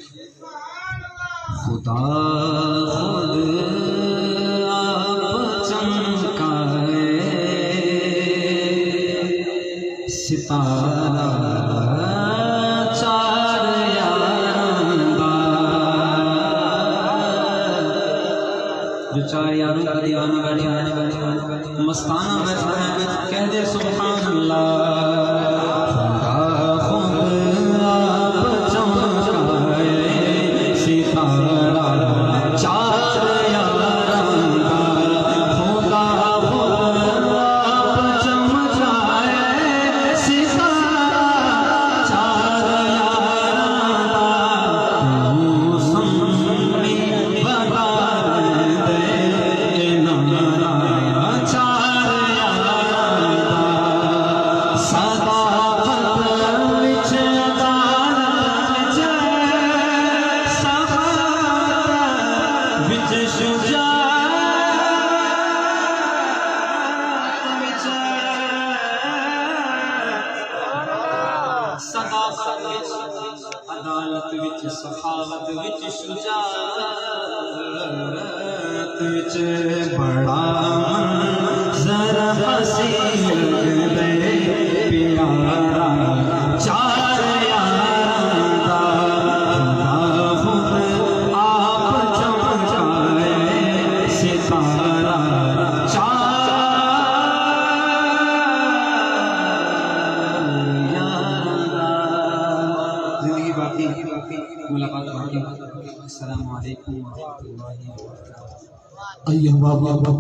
خدا خود آپ چمکائے ستارہ چار یاروں دا، جو چار یاروں کا دیوانہ بیٹھا ہے مستانہ بیٹھا ہے، کہہ دے سبحان اللہ۔ عدالت وچ سخاوت وچ شجاعت وچ بڑا منظر حسین لگدے پیارا چار یاراں دا، خدا خود آپ چمکائے ستارہ چار یاراں دا۔ زندگی باقی، ملاقات باقی۔ السلام علیکم ورحمۃ اللہ وبرکاتہ۔